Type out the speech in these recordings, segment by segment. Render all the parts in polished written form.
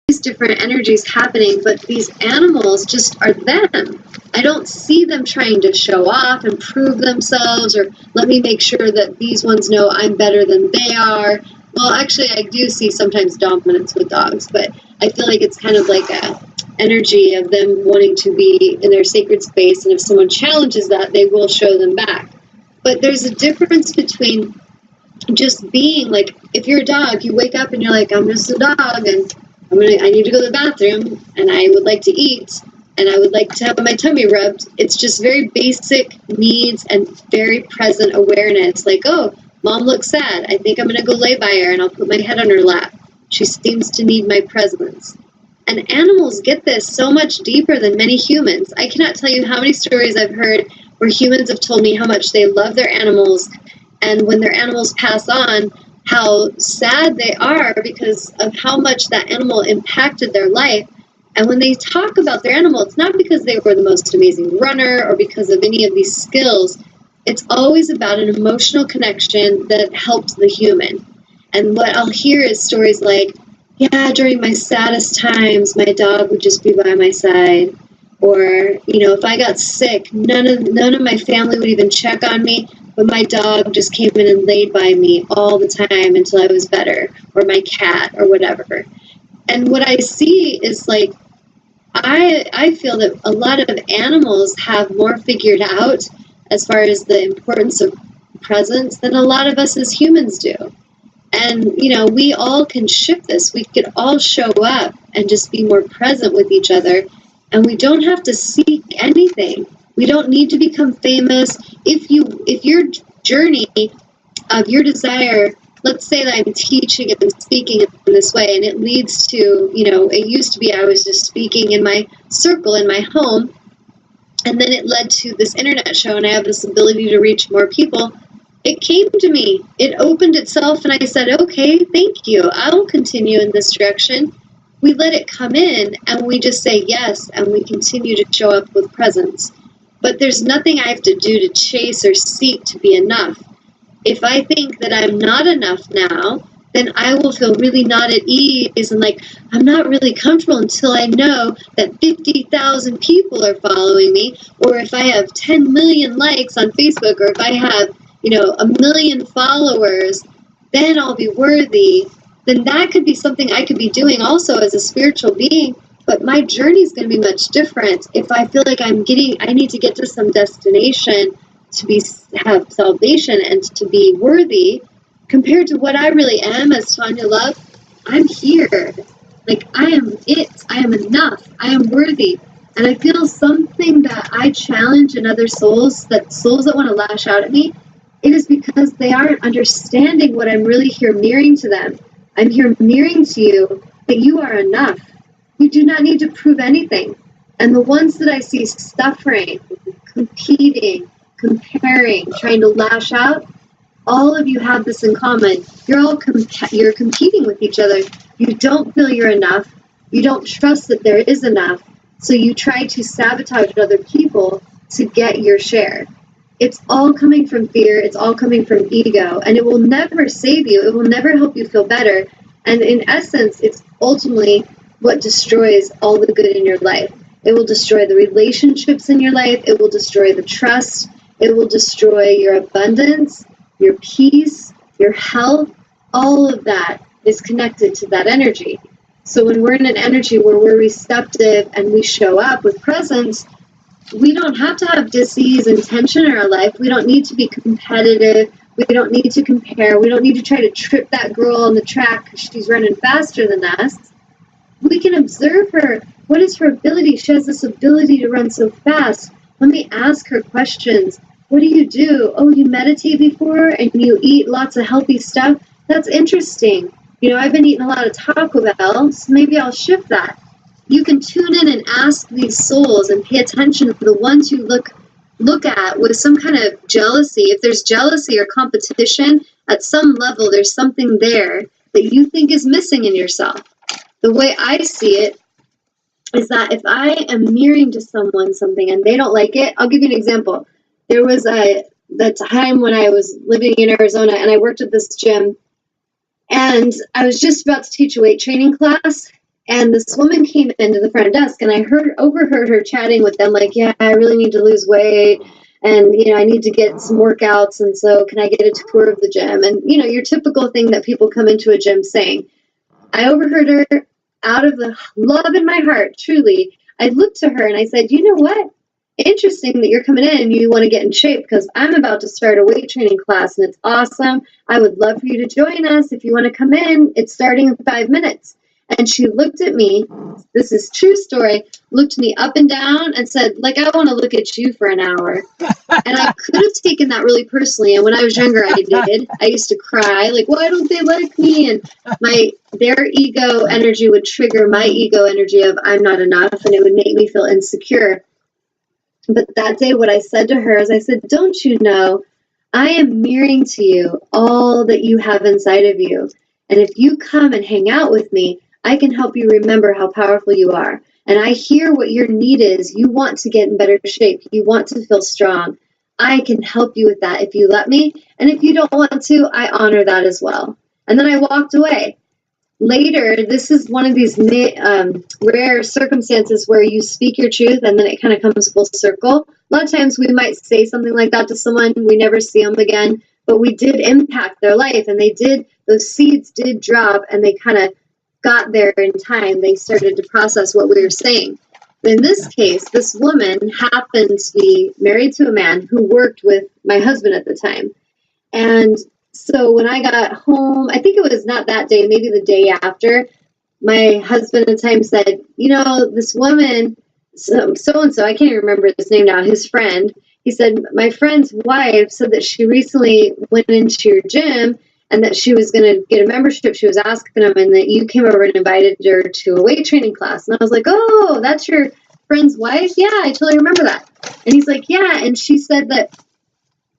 these different energies happening, but these animals just are them. I don't see them trying to show off and prove themselves, or let me make sure that these ones know I'm better than they are. Well, actually, I do see sometimes dominance with dogs, but I feel like it's kind of like a energy of them wanting to be in their sacred space, and if someone challenges that, they will show them back. But there's a difference between just being like, if you're a dog, you wake up and you're like, I'm just a dog, and I need to go to the bathroom, and I would like to eat, and I would like to have my tummy rubbed. It's just very basic needs and very present awareness. Like, oh, mom looks sad. I think I'm going to go lay by her, and I'll put my head on her lap. She seems to need my presence. And animals get this so much deeper than many humans. I cannot tell you how many stories I've heard where humans have told me how much they love their animals, and when their animals pass on, how sad they are because of how much that animal impacted their life. And when they talk about their animal, it's not because they were the most amazing runner or because of any of these skills. It's always about an emotional connection that helped the human. And what I'll hear is stories like, yeah, during my saddest times, my dog would just be by my side. Or, if I got sick, none of my family would even check on me, but my dog just came in and laid by me all the time until I was better, or my cat, or whatever. And what I see is like, I feel that a lot of animals have more figured out as far as the importance of presence than a lot of us as humans do. And, we all can shift this. We could all show up and just be more present with each other. And we don't have to seek anything. We don't need to become famous. If your journey of your desire, let's say that I'm teaching and speaking in this way, and it leads to, it used to be I was just speaking in my circle, in my home, and then it led to this internet show, and I have this ability to reach more people. It came to me. It opened itself, and I said, okay, thank you. I'll continue in this direction. We let it come in, and we just say yes, and we continue to show up with presence. But there's nothing I have to do to chase or seek to be enough. If I think that I'm not enough now, then I will feel really not at ease and like I'm not really comfortable until I know that 50,000 people are following me, or if I have 10 million likes on Facebook, or if I have, 1 million followers, then I'll be worthy. Then that could be something I could be doing also as a spiritual being, but my journey is going to be much different if I feel like I need to get to some destination to have salvation and to be worthy, compared to what I really am as Tanya Love. I'm here. Like, I am it. I am enough. I am worthy. And I feel something that I challenge in other souls that want to lash out at me, it is because they aren't understanding what I'm really here mirroring to them. I'm here mirroring to you that you are enough. You do not need to prove anything. And the ones that I see suffering, competing, comparing, trying to lash out, all of you have this in common. You're competing with each other. You don't feel you're enough. You don't trust that there is enough. So you try to sabotage other people to get your share. It's all coming from fear. It's all coming from ego. And it will never save you. It will never help you feel better. And in essence, it's ultimately what destroys all the good in your life. It will destroy the relationships in your life. It will destroy the trust. It will destroy your abundance, your peace, your health. All of that is connected to that energy. So when we're in an energy where we're receptive and we show up with presence, we don't have to have disease and tension in our life. We don't need to be competitive. We don't need to compare. We don't need to try to trip that girl on the track because she's running faster than us. We can observe her. What is her ability? She has this ability to run so fast. Let me ask her questions. What do you do? Oh, you meditate before and you eat lots of healthy stuff? That's interesting. I've been eating a lot of Taco Bell, so maybe I'll shift that. You can tune in and ask these souls and pay attention to the ones you look at with some kind of jealousy. If there's jealousy or competition, at some level there's something there that you think is missing in yourself. The way I see it is that if I am mirroring to someone something and they don't like it, I'll give you an example. There was the time when I was living in Arizona and I worked at this gym, and I was just about to teach a weight training class, And this woman came into the front desk, and I overheard her chatting with them, like, yeah, I really need to lose weight, and, I need to get some workouts, and so can I get a tour of the gym? And, your typical thing that people come into a gym saying. I overheard her out of the love in my heart, truly. I looked to her and I said, you know what? Interesting that you're coming in and you want to get in shape, because I'm about to start a weight training class and it's awesome. I would love for you to join us if you want to come in. It's starting in 5 minutes. And she looked at me, this is true story, looked me up and down and said, like, I want to look at you for an hour. And I could have taken that really personally. And when I was younger, I did. I used to cry, like, why don't they like me? And their ego energy would trigger my ego energy of I'm not enough, and it would make me feel insecure. But that day, what I said to her is I said, don't you know, I am mirroring to you all that you have inside of you. And if you come and hang out with me, I can help you remember how powerful you are. And I hear what your need is. You want to get in better shape. You want to feel strong. I can help you with that if you let me. And if you don't want to, I honor that as well. And then I walked away. Later, this is one of these rare circumstances where you speak your truth and then it kind of comes full circle. A lot of times we might say something like that to someone, we never see them again, but we did impact their life, and those seeds did drop, and they kind of got there in time. They started to process what we were saying. But in this case, this woman happened to be married to a man who worked with my husband at the time. And so when I got home, I think it was not that day, maybe the day after, my husband at the time said, this woman, so-and-so, I can't even remember his name now, his friend, he said, my friend's wife said that she recently went into your gym and that she was going to get a membership. She was asking him, and that you came over and invited her to a weight training class. And I was like, oh, that's your friend's wife? Yeah, I totally remember that. And he's like, yeah. And she said that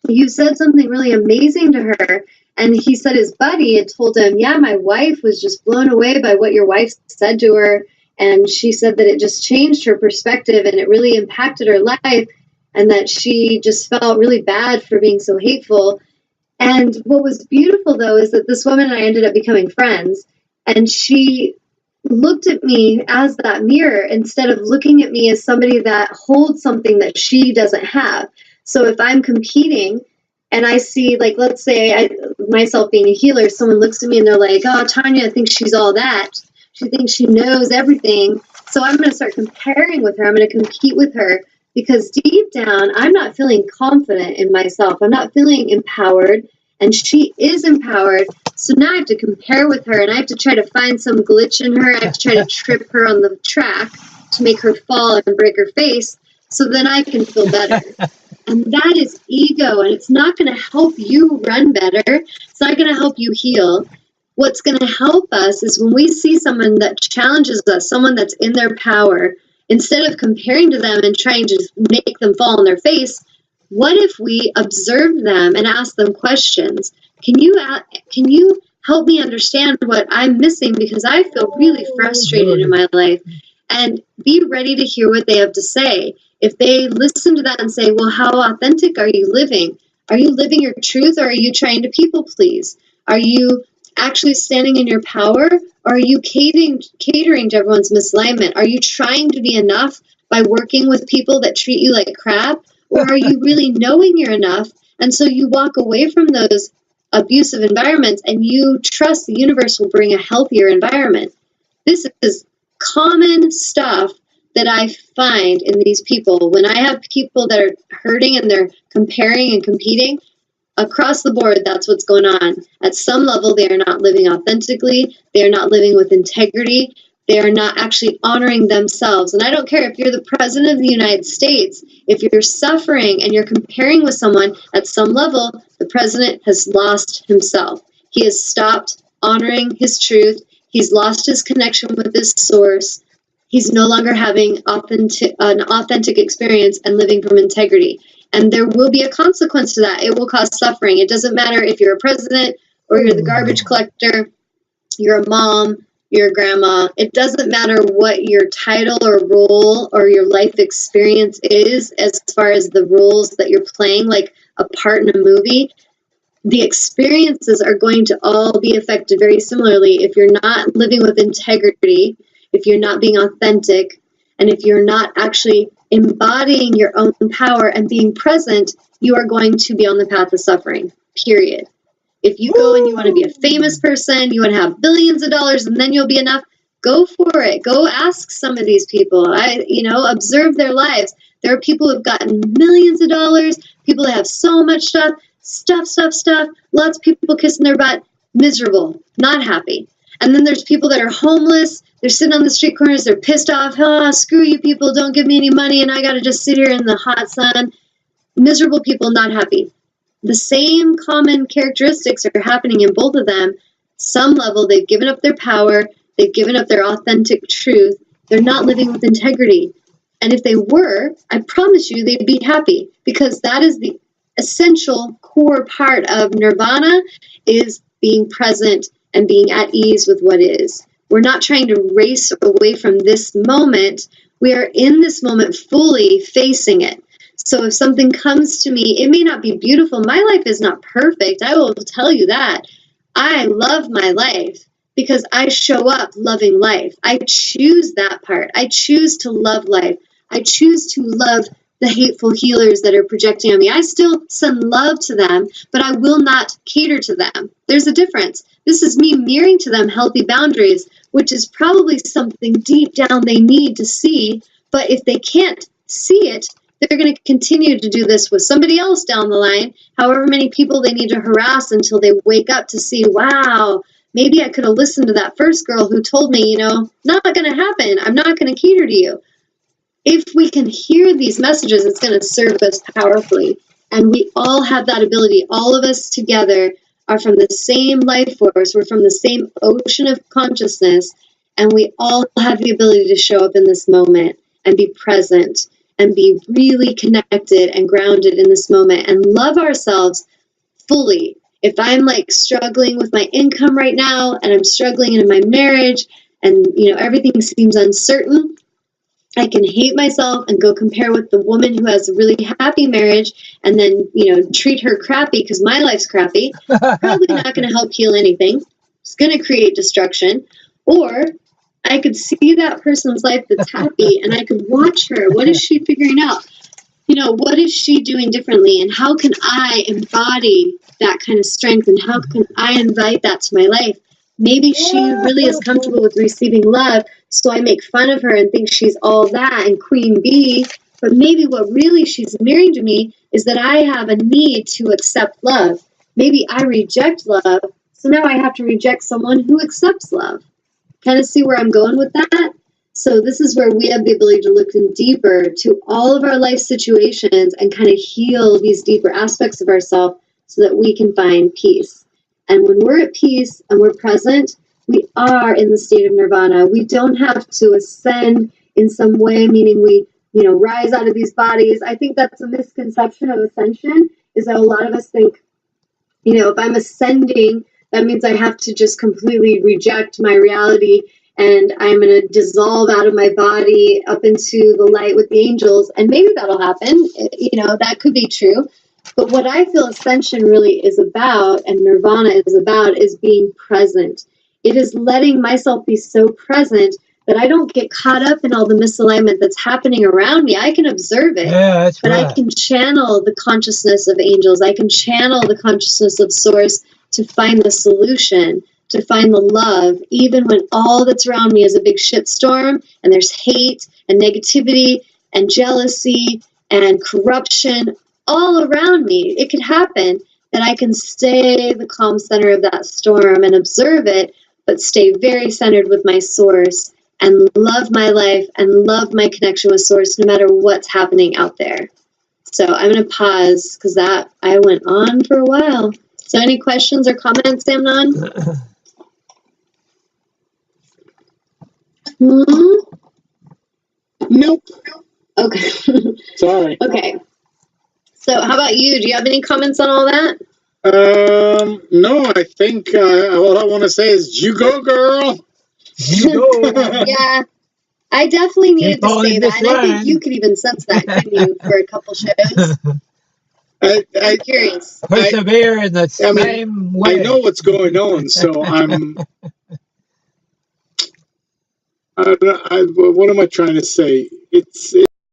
you said something really amazing to her. And he said his buddy had told him, yeah, my wife was just blown away by what your wife said to her. And she said that it just changed her perspective and it really impacted her life, and that she just felt really bad for being so hateful. And what was beautiful, though, is that this woman and I ended up becoming friends. And she looked at me as that mirror instead of looking at me as somebody that holds something that she doesn't have. So if I'm competing and I see, like, let's say myself being a healer, someone looks at me and they're like, oh, Tanya thinks she's all that. She thinks she knows everything. So I'm going to start comparing with her. I'm going to compete with her, because deep down, I'm not feeling confident in myself. I'm not feeling empowered, and she is empowered. So now I have to compare with her, and I have to try to find some glitch in her. I have to try to trip her on the track to make her fall and break her face, so then I can feel better. And that is ego, and it's not going to help you run better. It's not going to help you heal. What's going to help us is when we see someone that challenges us, someone that's in their power, instead of comparing to them and trying to make them fall on their face, what if we observe them and ask them questions? Can you help me understand what I'm missing, because I feel really frustrated in my life? And be ready to hear what they have to say. If they listen to that and say, well, how authentic are you living? Are you living your truth, or are you trying to people please? Are you actually standing in your power, or are you catering to everyone's misalignment? Are you trying to be enough by working with people that treat you like crap? Or are you really knowing you're enough, and so you walk away from those abusive environments and you trust the universe will bring a healthier environment? This is common stuff that I find in these people. When I have people that are hurting and they're comparing and competing, across the board, that's what's going on. At some level, they are not living authentically. They are not living with integrity. They are not actually honoring themselves. And I don't care if you're the president of the United States, if you're suffering and you're comparing with someone, at some level, the president has lost himself. He has stopped honoring his truth. He's lost his connection with his source. He's no longer having an authentic experience and living from integrity. And there will be a consequence to that. It will cause suffering. It doesn't matter if you're a president or you're the garbage collector, you're a mom, you're a grandma. It doesn't matter what your title or role or your life experience is as far as the roles that you're playing, like a part in a movie. The experiences are going to all be affected very similarly if you're not living with integrity, if you're not being authentic, and if you're not actually embodying your own power and being present, you are going to be on the path of suffering, period. If you go and you want to be a famous person, you want to have billions of dollars, and then you'll be enough, go for it. Go ask some of these people. Observe their lives. There are people who've gotten millions of dollars, people that have so much stuff, lots of people kissing their butt, miserable, not happy. And then there's people that are homeless, they're sitting on the street corners, they're pissed off, oh, screw you people, don't give me any money, and I got to just sit here in the hot sun. Miserable people, not happy. The same common characteristics are happening in both of them. Some level, they've given up their power, they've given up their authentic truth, they're not living with integrity. And if they were, I promise you they'd be happy, because that is the essential core part of nirvana, is being present and being at ease with what is. We're not trying to race away from this moment. We are in this moment fully facing it. So if something comes to me, it may not be beautiful. My life is not perfect. I will tell you that. I love my life because I show up loving life. I choose that part. I choose to love life. I choose to love the hateful healers that are projecting on me. I still send love to them, but I will not cater to them. There's a difference. This is me mirroring to them healthy boundaries, which is probably something deep down they need to see. But if they can't see it, they're going to continue to do this with somebody else down the line, however many people they need to harass until they wake up to see, wow, maybe I could have listened to that first girl who told me, not going to happen. I'm not going to cater to you. If we can hear these messages, it's going to serve us powerfully. And we all have that ability. All of us together are from the same life force. We're from the same ocean of consciousness. And we all have the ability to show up in this moment and be present and be really connected and grounded in this moment and love ourselves fully. If I'm struggling with my income right now and I'm struggling in my marriage and, everything seems uncertain, I can hate myself and go compare with the woman who has a really happy marriage and then, treat her crappy because my life's crappy. Probably not going to help heal anything. It's going to create destruction. Or I could see that person's life that's happy and I could watch her. What is she figuring out? What is she doing differently? And how can I embody that kind of strength? And how can I invite that to my life? Maybe she really is comfortable with receiving love, so I make fun of her and think she's all that and queen bee. But maybe what really she's mirroring to me is that I have a need to accept love. Maybe I reject love, so now I have to reject someone who accepts love. Kind of see where I'm going with that? So this is where we have the ability to look in deeper to all of our life situations and kind of heal these deeper aspects of ourselves so that we can find peace. And when we're at peace and we're present, we are in the state of nirvana. We don't have to ascend in some way, meaning we, rise out of these bodies. I think that's a misconception of ascension, is that a lot of us think, if I'm ascending, that means I have to just completely reject my reality and I'm going to dissolve out of my body up into the light with the angels. And maybe that'll happen. That could be true. But what I feel ascension really is about, and nirvana is about, is being present. It is letting myself be so present that I don't get caught up in all the misalignment that's happening around me. I can observe it, but right. I can channel the consciousness of angels. I can channel the consciousness of source to find the solution, to find the love, even when all that's around me is a big shitstorm and there's hate and negativity and jealousy and corruption all around me. It could happen that I can stay the calm center of that storm and observe it, but stay very centered with my source and love my life and love my connection with source no matter what's happening out there. So I'm going to pause because I went on for a while. So any questions or comments, Samnon? Nope. Okay. Sorry. Okay. So how about you? Do you have any comments on all that? No, I think all I want to say is you go, girl. You go. Yeah, I definitely needed to say that. And I think you could even sense that, couldn't you, for a couple shows? I'm curious. Persevere in the same way. I know what's going on, so I'm what am I trying to say? It's